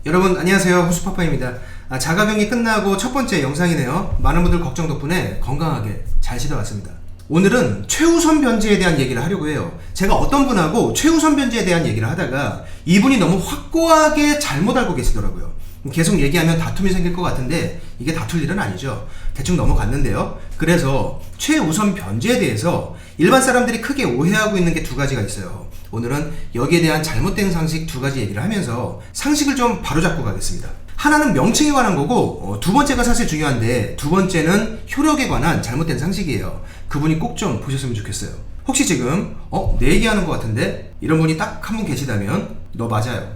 여러분 안녕하세요, 호수파파입니다. 자가격리 끝나고 첫 번째 영상이네요. 많은 분들 걱정 덕분에 건강하게 잘 쉬다 왔습니다. 오늘은 최우선 변제에 대한 얘기를 하려고 해요. 제가 어떤 분하고 최우선 변제에 대한 얘기를 하다가 이분이 너무 확고하게 잘못 알고 계시더라고요. 계속 얘기하면 다툼이 생길 것 같은데 이게 다툴 일은 아니죠. 대충 넘어갔는데요. 그래서 최우선 변제에 대해서 일반 사람들이 크게 오해하고 있는 게 두 가지가 있어요. 오늘은 여기에 대한 잘못된 상식 두 가지 얘기를 하면서 상식을 좀 바로잡고 가겠습니다. 하나는 명칭에 관한 거고 두 번째가 사실 중요한데 두 번째는 효력에 관한 잘못된 상식이에요. 그분이 꼭 좀 보셨으면 좋겠어요. 혹시 지금 내 얘기하는 것 같은데? 이런 분이 딱 한 분 계시다면 너 맞아요.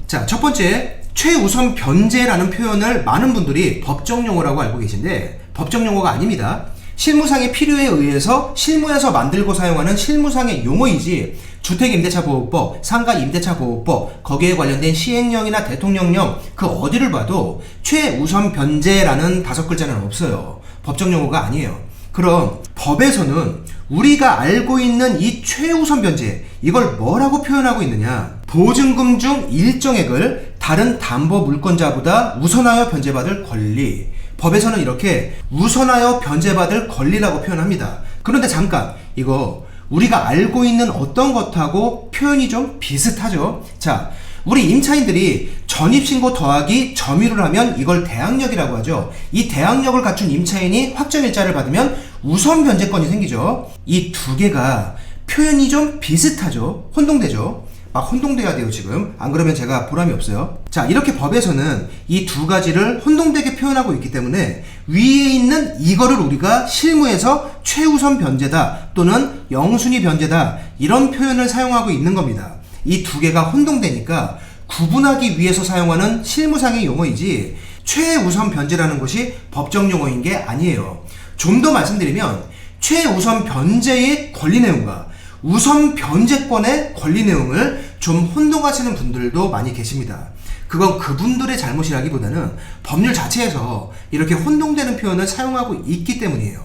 자, 첫 번째, 최우선 변제라는 표현을 많은 분들이 법정 용어라고 알고 계신데 법정 용어가 아닙니다. 실무상의 필요에 의해서 실무에서 만들고 사용하는 실무상의 용어이지 주택임대차보호법, 상가임대차보호법, 거기에 관련된 시행령이나 대통령령 그 어디를 봐도 최우선 변제라는 5글자는 없어요. 법정 용어가 아니에요. 그럼 법에서는 우리가 알고 있는 이 최우선 변제, 이걸 뭐라고 표현하고 있느냐? 보증금 중 일정액을 다른 담보 물권자보다 우선하여 변제받을 권리. 법에서는 이렇게 우선하여 변제받을 권리라고 표현합니다. 그런데 잠깐, 이거 우리가 알고 있는 어떤 것하고 표현이 좀 비슷하죠? 자, 우리 임차인들이 전입신고 더하기 점유를 하면 이걸 대항력이라고 하죠. 이 대항력을 갖춘 임차인이 확정일자를 받으면 우선 변제권이 생기죠. 이 두 개가 표현이 좀 비슷하죠. 혼동되죠. 막 혼동돼야 돼요 지금. 안 그러면 제가 보람이 없어요. 자, 이렇게 법에서는 이 두 가지를 혼동되게 표현하고 있기 때문에 위에 있는 이거를 우리가 실무에서 최우선 변제다 또는 영순위 변제다 이런 표현을 사용하고 있는 겁니다. 이 두 개가 혼동되니까 구분하기 위해서 사용하는 실무상의 용어이지 최우선 변제라는 것이 법정 용어인 게 아니에요. 좀 더 말씀드리면 최우선 변제의 권리 내용과 우선 변제권의 권리 내용을 좀 혼동하시는 분들도 많이 계십니다. 그건 그분들의 잘못이라기보다는 법률 자체에서 이렇게 혼동되는 표현을 사용하고 있기 때문이에요.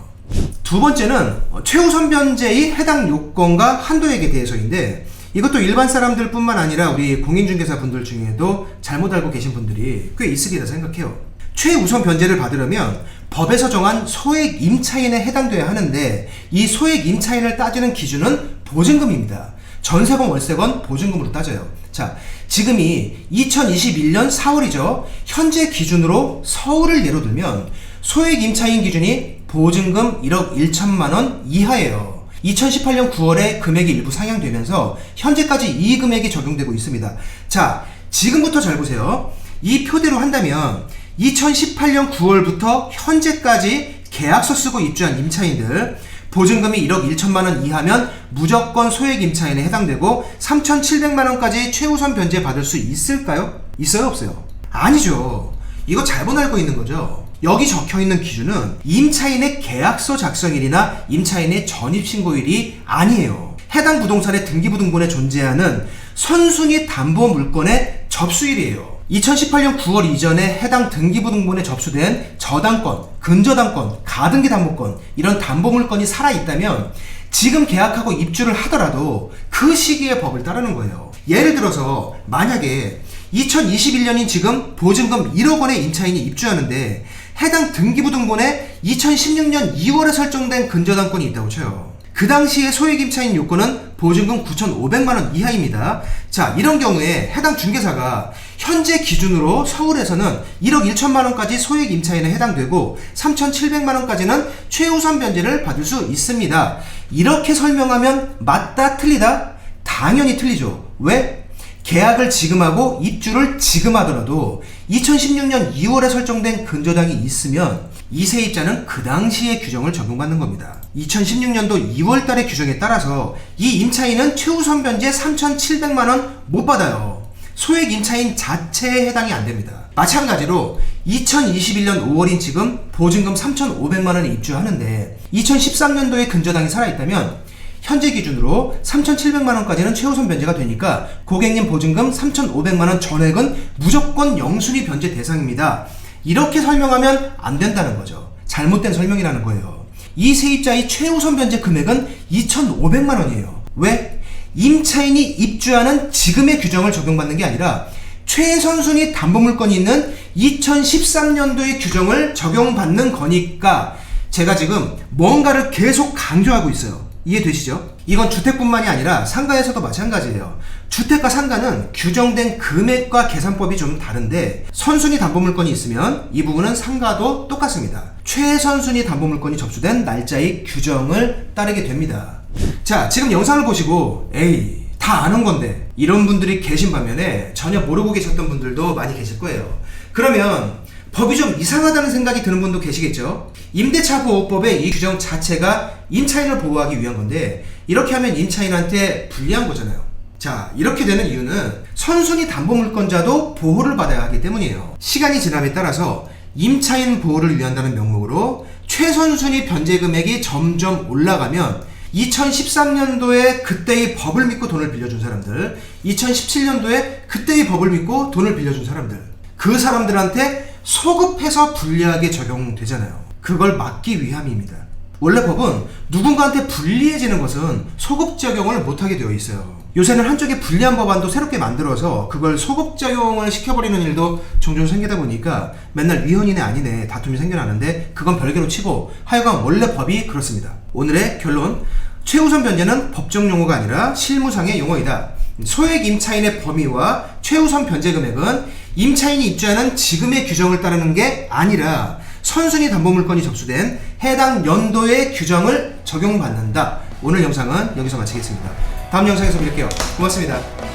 두 번째는 최우선 변제의 해당 요건과 한도액에 대해서인데 이것도 일반 사람들 뿐만 아니라 우리 공인중개사 분들 중에도 잘못 알고 계신 분들이 꽤 있으리라 생각해요. 최우선 변제를 받으려면 법에서 정한 소액 임차인에 해당돼야 하는데 이 소액 임차인을 따지는 기준은 보증금입니다. 전세건 월세건 보증금으로 따져요. 자, 지금이 2021년 4월이죠. 현재 기준으로 서울을 예로 들면 소액 임차인 기준이 보증금 1억 1천만 원 이하예요. 2018년 9월에 금액이 일부 상향되면서 현재까지 이 금액이 적용되고 있습니다. 자, 지금부터 잘 보세요. 이 표대로 한다면 2018년 9월부터 현재까지 계약서 쓰고 입주한 임차인들 보증금이 1억 1천만 원 이하면 무조건 소액 임차인에 해당되고 3,700만 원까지 최우선 변제 받을 수 있을까요? 있어요, 없어요? 아니죠. 이거 잘못 알고 있는 거죠. 여기 적혀있는 기준은 임차인의 계약서 작성일이나 임차인의 전입신고일이 아니에요. 해당 부동산의 등기부등본에 존재하는 선순위 담보 물건의 접수일이에요. 2018년 9월 이전에 해당 등기부등본에 접수된 저당권, 근저당권, 가등기 담보권 이런 담보물건이 살아있다면 지금 계약하고 입주를 하더라도 그 시기의 법을 따르는 거예요. 예를 들어서 만약에 2021년인 지금 보증금 1억 원의 임차인이 입주하는데 해당 등기부등본에 2016년 2월에 설정된 근저당권이 있다고 쳐요. 그 당시에 소액 임차인 요건은 보증금 9,500만 원 이하입니다. 자, 이런 경우에 해당 중개사가 현재 기준으로 서울에서는 1억 1천만 원까지 소액 임차인에 해당되고 3,700만 원까지는 최우선 변제를 받을 수 있습니다. 이렇게 설명하면 맞다, 틀리다? 당연히 틀리죠. 왜? 계약을 지금 하고 입주를 지금 하더라도 2016년 2월에 설정된 근저당이 있으면 이 세입자는 그 당시의 규정을 적용받는 겁니다. 2016년도 2월 달의 규정에 따라서 이 임차인은 최우선 변제 3,700만 원 못 받아요. 소액 임차인 자체에 해당이 안 됩니다. 마찬가지로 2021년 5월인 지금 보증금 3,500만 원에 입주하는데 2013년도에 근저당이 살아있다면 현재 기준으로 3,700만 원까지는 최우선 변제가 되니까 고객님 보증금 3,500만 원 전액은 무조건 영순위 변제 대상입니다. 이렇게 설명하면 안 된다는 거죠. 잘못된 설명이라는 거예요. 이 세입자의 최우선 변제 금액은 2,500만 원이에요. 왜? 임차인이 입주하는 지금의 규정을 적용받는 게 아니라 최선순위 담보물건이 있는 2013년도의 규정을 적용받는 거니까 제가 지금 뭔가를 계속 강조하고 있어요. 이해되시죠? 이건 주택뿐만이 아니라 상가에서도 마찬가지예요. 주택과 상가는 규정된 금액과 계산법이 좀 다른데 선순위 담보물건이 있으면 이 부분은 상가도 똑같습니다. 최선순위 담보물건이 접수된 날짜의 규정을 따르게 됩니다. 자, 지금 영상을 보시고 에이 다 아는 건데 이런 분들이 계신 반면에 전혀 모르고 계셨던 분들도 많이 계실 거예요. 그러면 법이 좀 이상하다는 생각이 드는 분도 계시겠죠? 임대차 보호법의 이 규정 자체가 임차인을 보호하기 위한 건데 이렇게 하면 임차인한테 불리한 거잖아요. 자, 이렇게 되는 이유는 선순위 담보물건자도 보호를 받아야 하기 때문이에요. 시간이 지남에 따라서 임차인 보호를 위한다는 명목으로 최선순위 변제 금액이 점점 올라가면 2013년도에 그때의 법을 믿고 돈을 빌려준 사람들, 2017년도에 그때의 법을 믿고 돈을 빌려준 사람들, 그 사람들한테 소급해서 불리하게 적용되잖아요. 그걸 막기 위함입니다. 원래 법은 누군가한테 불리해지는 것은 소급 적용을 못하게 되어 있어요. 요새는 한쪽에 불리한 법안도 새롭게 만들어서 그걸 소급 적용을 시켜버리는 일도 종종 생기다 보니까 맨날 위헌이네 아니네 다툼이 생겨나는데 그건 별개로 치고 하여간 원래 법이 그렇습니다. 오늘의 결론, 최우선 변제는 법정 용어가 아니라 실무상의 용어이다. 소액 임차인의 범위와 최우선 변제 금액은 임차인이 입주하는 지금의 규정을 따르는 게 아니라 선순위 담보물건이 접수된 해당 연도의 규정을 적용받는다. 오늘 영상은 여기서 마치겠습니다. 다음 영상에서 뵐게요. 고맙습니다.